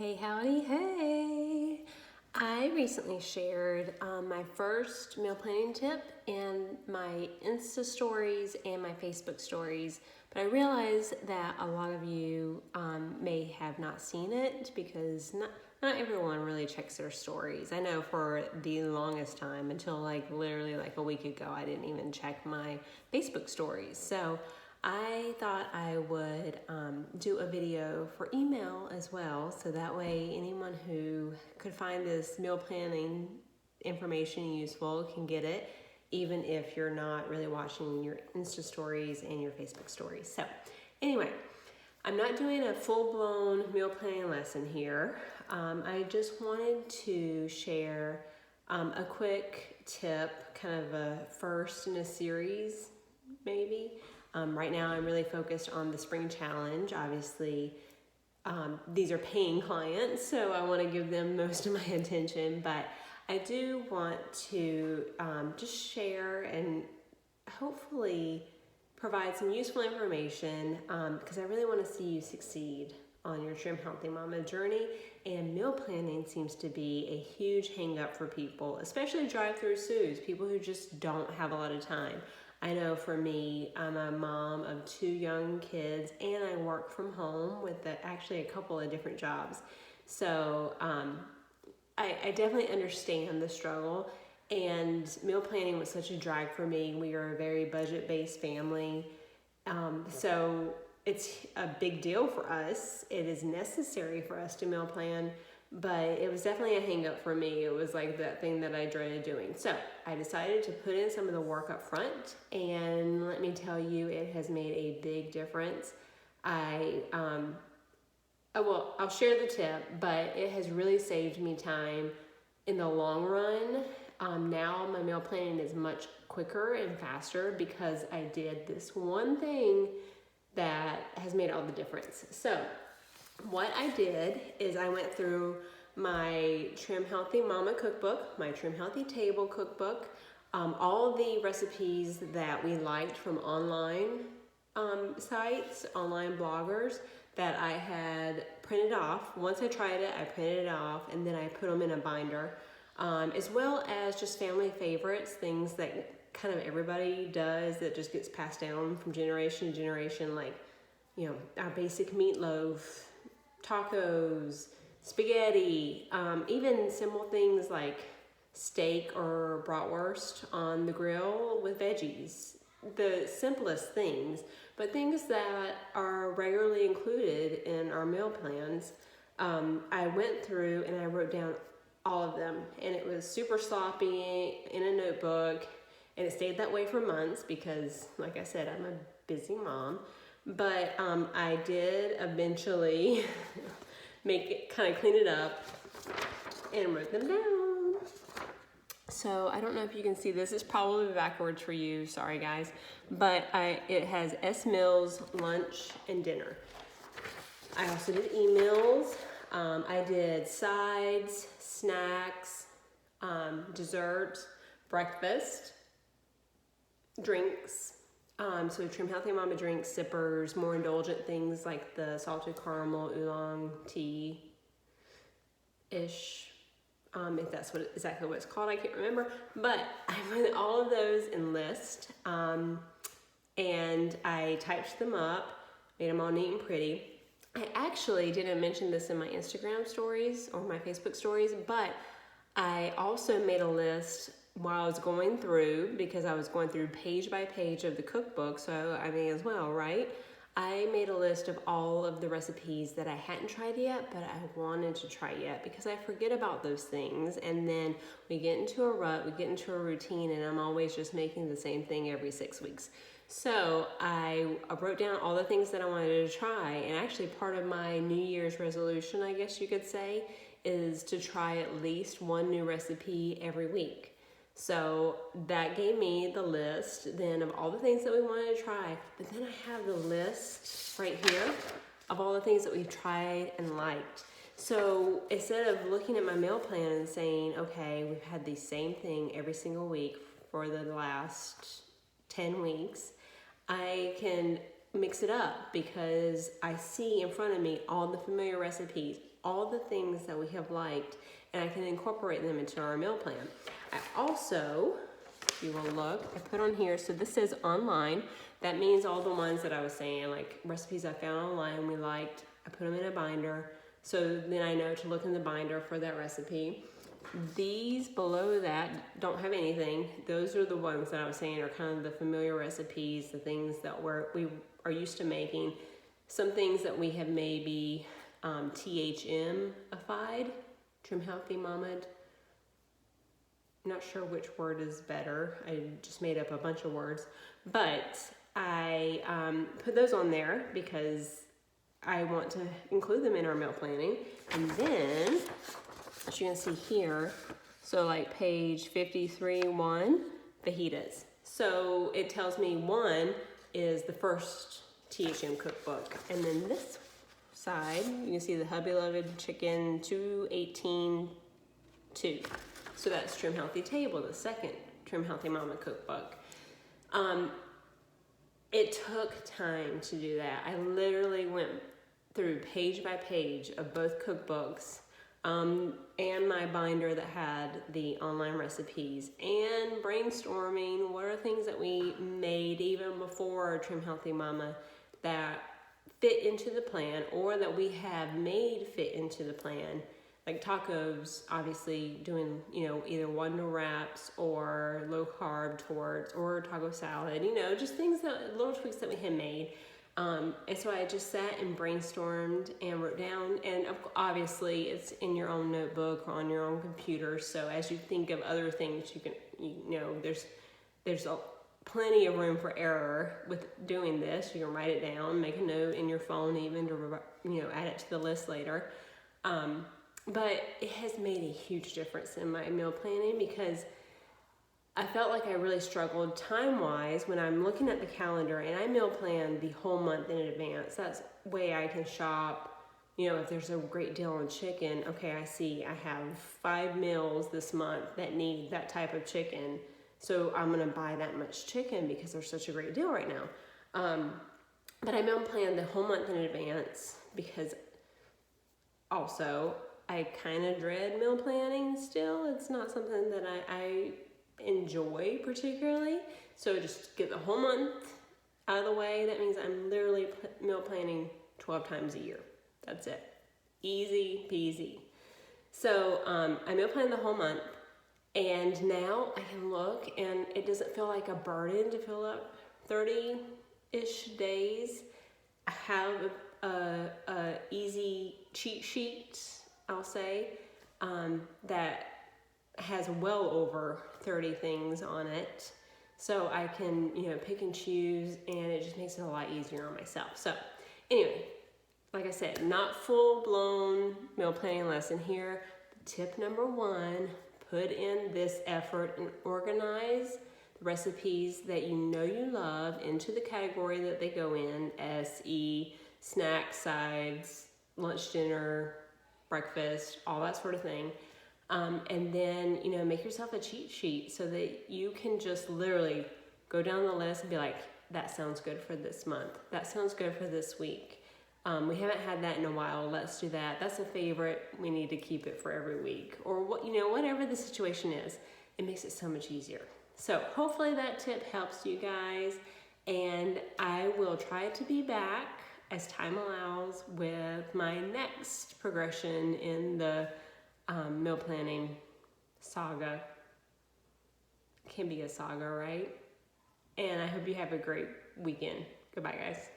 Hey, howdy, hey! I recently shared my first meal planning tip in my Insta stories and my Facebook stories, but I realized that a lot of you may have not seen it because not everyone really checks their stories. I know for the longest time, until literally a week ago, I didn't even check my Facebook stories. So I thought I would do a video for email as well, so that way anyone who could find this meal planning information useful can get it, even if you're not really watching your Insta stories and your Facebook stories. So anyway, I'm not doing a full-blown meal planning lesson here. I just wanted to share a quick tip, kind of a first in a series, maybe. Right now I'm really focused on the spring challenge. Obviously, these are paying clients, so I want to give them most of my attention, but I do want to just share and hopefully provide some useful information because I really want to see you succeed on your Trim Healthy Mama journey, and meal planning seems to be a huge hang up for people, especially drive-through Sues, people who just don't have a lot of time. I know for me, I'm a mom of 2 young kids and I work from home with actually a couple of different jobs. So I definitely understand the struggle, and meal planning was such a drag for me. We are a very budget-based family. So it's a big deal for us. It is necessary for us to meal plan, but it was definitely a hang up for me. It was like that thing that I dreaded doing. So I decided to put in some of the work up front, and let me tell you, it has made a big difference. I'll share the tip, but it has really saved me time in the long run. Now my meal planning is much quicker and faster because I did this one thing that has made all the difference. So what I did is I went through my Trim Healthy Mama cookbook, my Trim Healthy Table cookbook, all the recipes that we liked from online sites, online bloggers that I had printed off. Once I tried it, I printed it off and then I put them in a binder, as well as just family favorites, things that kind of everybody does that just gets passed down from generation to generation, like, our basic meatloaf, tacos, spaghetti, even simple things like steak or bratwurst on the grill with veggies. The simplest things, but things that are regularly included in our meal plans. I went through and I wrote down all of them, and it was super sloppy in a notebook, and it stayed that way for months because, like I said, I'm a busy mom. But I did eventually kind of clean it up and wrote them down. So I don't know if you can see this. It's probably backwards for you. Sorry, guys. But it has S meals, lunch, and dinner. I also did emails. I did sides, snacks, desserts, breakfast, drinks. So Trim Healthy Mama drinks, sippers, more indulgent things like the salted caramel oolong tea-ish. If that's exactly what it's called, I can't remember. But I put all of those in list, and I typed them up, made them all neat and pretty. I actually didn't mention this in my Instagram stories or my Facebook stories, but I also made a list while I was going through, because I was going through page by page of the cookbook, so I may as well, right? I made a list of all of the recipes that I hadn't tried yet, but I wanted to try yet, because I forget about those things, and then we get into a rut, we get into a routine, and I'm always just making the same thing every 6 weeks. So I wrote down all the things that I wanted to try, and actually part of my New Year's resolution, I guess you could say, is to try at least one new recipe every week. So that gave me the list then of all the things that we wanted to try, but then I have the list right here of all the things that we've tried and liked. So instead of looking at my meal plan and saying, okay, we've had the same thing every single week for the last 10 weeks, I can mix it up because I see in front of me all the familiar recipes. all the things that we have liked, and I can incorporate them into our meal plan. I also, if you will look, I put on here, so this says online. That means all the ones that I was saying, like recipes I found online we liked, I put them in a binder, so then I know to look in the binder for that recipe. These below that don't have anything. Those are the ones that I was saying are kind of the familiar recipes, the things that we are used to making. Some things that we have maybe THM-ified, Trim Healthy Mama. I'm not sure which word is better. I just made up a bunch of words. But I put those on there because I want to include them in our meal planning. And then, as you can see here, so like page 53-1, fajitas. So it tells me 1 is the first THM cookbook. And then this side, you can see the Hubby Loved Chicken 218-2. So that's Trim Healthy Table, the second Trim Healthy Mama cookbook. It took time to do that. I literally went through page by page of both cookbooks and my binder that had the online recipes, and brainstorming what are things that we made even before Trim Healthy Mama that fit into the plan, or that we have made fit into the plan. Like tacos, obviously doing, either Wonder Wraps or low carb torts or taco salad, just things little tweaks that we had made. And so I just sat and brainstormed and wrote down, and obviously it's in your own notebook or on your own computer. So as you think of other things, you can, there's plenty of room for error with doing this. You can write it down, make a note in your phone even to, add it to the list later. But it has made a huge difference in my meal planning, because I felt like I really struggled time-wise when I'm looking at the calendar and I meal plan the whole month in advance. That's the way I can shop. If there's a great deal on chicken, okay, I see I have 5 meals this month that need that type of chicken. So I'm gonna buy that much chicken because there's such a great deal right now. But I meal plan the whole month in advance, because also I kind of dread meal planning still. It's not something that I enjoy particularly. So just get the whole month out of the way. That means I'm literally meal planning 12 times a year. That's it. Easy peasy. So I meal plan the whole month, and now I can look and it doesn't feel like a burden to fill up 30-ish days. I have a easy cheat sheet, I'll say, that has well over 30 things on it. So I can, pick and choose, and it just makes it a lot easier on myself. So anyway, like I said, not full-blown meal planning lesson here. Tip number 1, put in this effort and organize the recipes that you love into the category that they go in: SE, snack, sides, lunch, dinner, breakfast, all that sort of thing. And then, make yourself a cheat sheet so that you can just literally go down the list and be like, that sounds good for this month. That sounds good for this week. We haven't had that in a while. Let's do that. That's a favorite. We need to keep it for every week, or whatever the situation is. It makes it so much easier. So hopefully that tip helps you guys, and I will try to be back as time allows with my next progression in the meal planning saga. Can be a saga, right? And I hope you have a great weekend. Goodbye, guys.